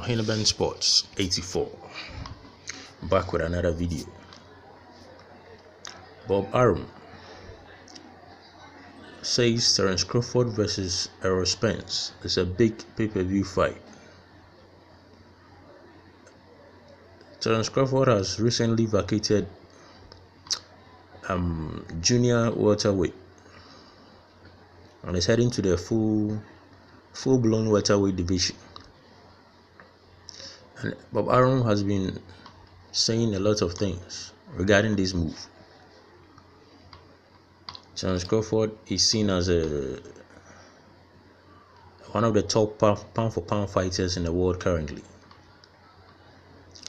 Haymon Sports 84, back with another video. Arum says Terence Crawford versus Errol Spence is a big PPV fight. Terence Crawford has recently vacated junior welterweight and is heading to the full-blown welterweight division. And Arum has been saying a lot of things regarding this move. Terence Crawford is seen as one of the top pound-for-pound fighters in the world currently.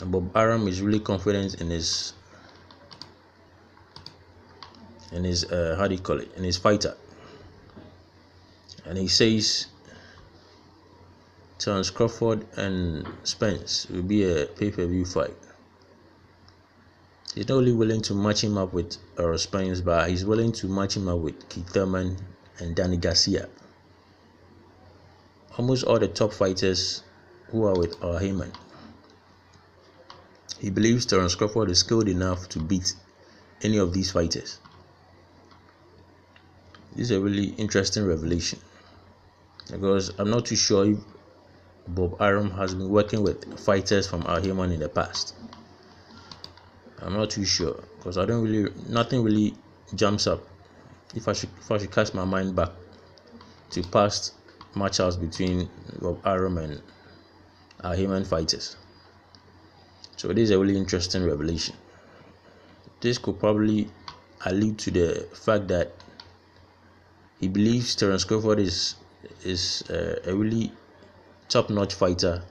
And Arum is really confident in his in his fighter. And he says Terence Crawford and Spence will be a pay-per-view fight. He's not only willing to match him up with Errol Spence, but he's willing to match him up with Thurman and Danny Garcia. Almost all the top fighters who are with Haymon. He believes Terence Crawford is skilled enough to beat any of these fighters. This is a really interesting revelation, because I'm not too sure if Arum has been working with fighters from Haymon in the past. I'm not too sure, because nothing really jumps up if I should cast my mind back to past matchups between Arum and Haymon fighters. So this is a really interesting revelation. This could probably allude to the fact that he believes Terence Crawford is a really top-notch fighter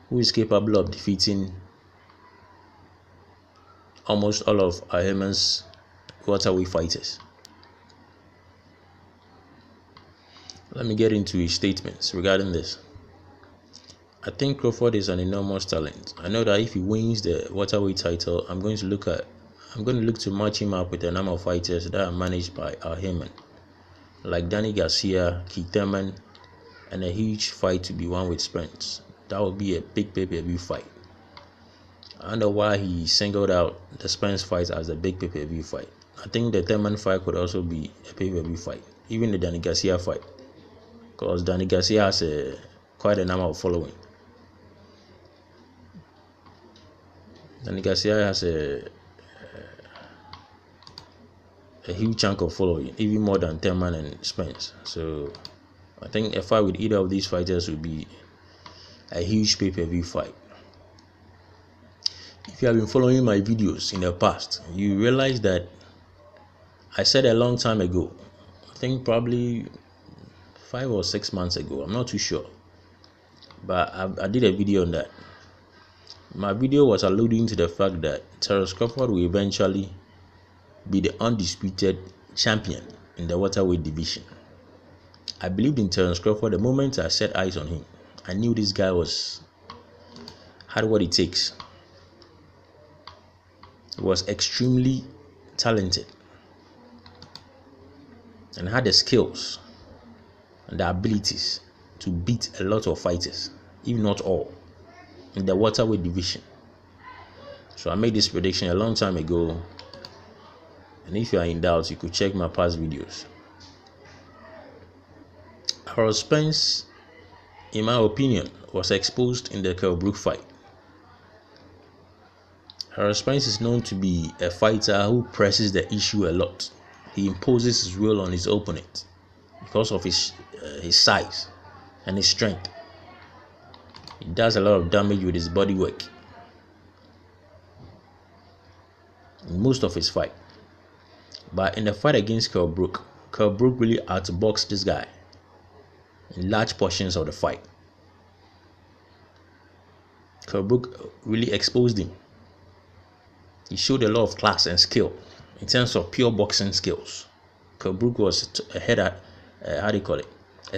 who is capable of defeating almost all of Haymon's welterweight fighters. Let me get into his statements regarding this. I think Crawford is an enormous talent. I know that if he wins the welterweight title, I'm going to look to match him up with a number of fighters that are managed by Haymon, like Danny Garcia, Thurman, and a huge fight to be won with Spence. That would be a big pay-per-view fight. I don't know why he singled out the Spence fight as a big pay-per-view fight. I think the Thurman fight could also be a pay-per-view fight, even the Danny Garcia fight, because Danny Garcia has quite a number of following. Danny Garcia has a huge chunk of following, even more than Thurman and Spence. So I think a fight with either of these fighters would be a huge pay-per-view fight. If you have been following my videos in the past, you realize that I said a long time ago, I think probably 5 or 6 months ago, I'm not too sure, but I did a video on that. My video was alluding to the fact that Terence Crawford will eventually be the undisputed champion in the welterweight division. I believed in Terence Crawford the moment I set eyes on him. I knew this guy had what it takes. He was extremely talented and had the skills and the abilities to beat a lot of fighters, if not all, in the welterweight division. So I made this prediction a long time ago, and if you are in doubt, you could check my past videos. Errol Spence, in my opinion, was exposed in the Brook fight. Errol Spence is known to be a fighter who presses the issue a lot. He imposes his will on his opponent because of his size and his strength. He does a lot of damage with his body work in most of his fight. But in the fight against Brook really outboxed this guy in large portions of the fight. Brook really exposed him. He showed a lot of class and skill in terms of pure boxing skills. Brook was a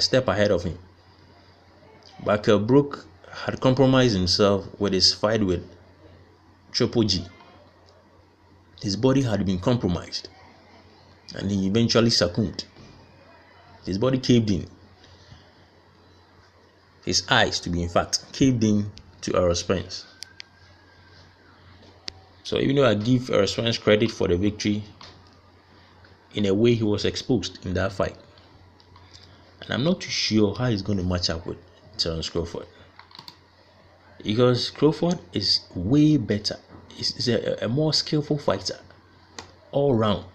step ahead of him. But Brook had compromised himself with his fight with Triple G. His body had been compromised, and he eventually succumbed. His body caved in. his eyes to be, in fact, caved in to Errol Spence. So even though I give Errol Spence credit for the victory, in a way he was exposed in that fight. And I'm not too sure how he's going to match up with Terence Crawford. Because Crawford is way better. He's a more skillful fighter. All round.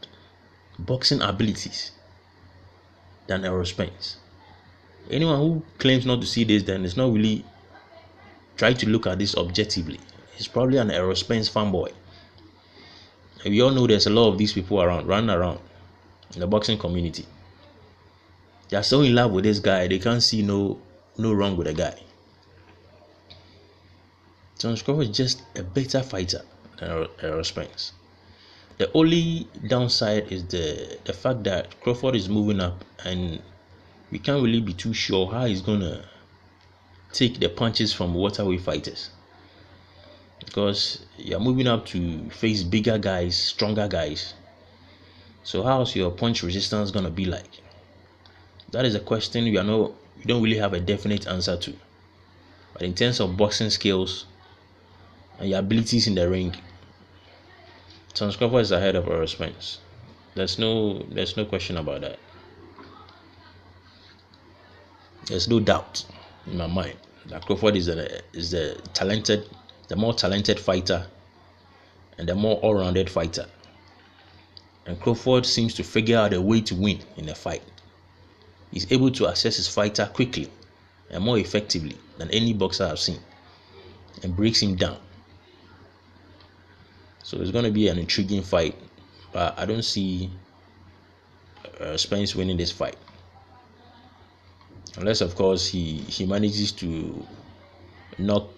Boxing abilities than Errol Spence. Anyone who claims not to see this then is not really trying to look at this objectively. He's probably an Errol Spence fanboy. And we all know there's a lot of these people running around in the boxing community. They are so in love with this guy, they can't see no wrong with the guy. Terence Crawford is just a better fighter than Errol Spence. The only downside is the fact that Crawford is moving up, and we can't really be too sure how he's gonna take the punches from welterweight fighters, because you're moving up to face bigger guys, stronger guys. So how's your punch resistance gonna be like? That is a question we don't really have a definite answer to. But in terms of boxing skills and your abilities in the ring, Terence Crawford is ahead of Errol Spence. There's no question about that. There's no doubt in my mind that Crawford is the more talented fighter and the more all-rounded fighter. And Crawford seems to figure out a way to win in a fight. He's able to assess his fighter quickly and more effectively than any boxer I've seen, and breaks him down. So it's going to be an intriguing fight, but I don't see Spence winning this fight, unless of course he manages to knock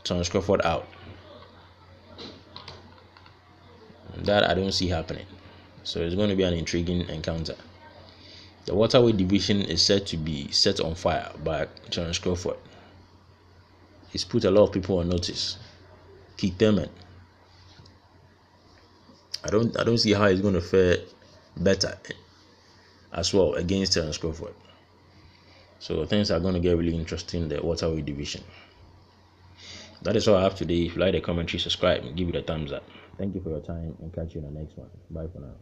Terence Crawford out. That I don't see happening. So it's going to be an intriguing encounter. The welterweight division is said to be set on fire by Terence Crawford. He's put a lot of people on notice. Thurman. I don't see how he's going to fare better as well against Terence Crawford. So things are going to get really interesting in the welterweight division. That is all I have today. If you like the commentary, subscribe and give it a thumbs up. Thank you for your time, and catch you in the next one. Bye for now.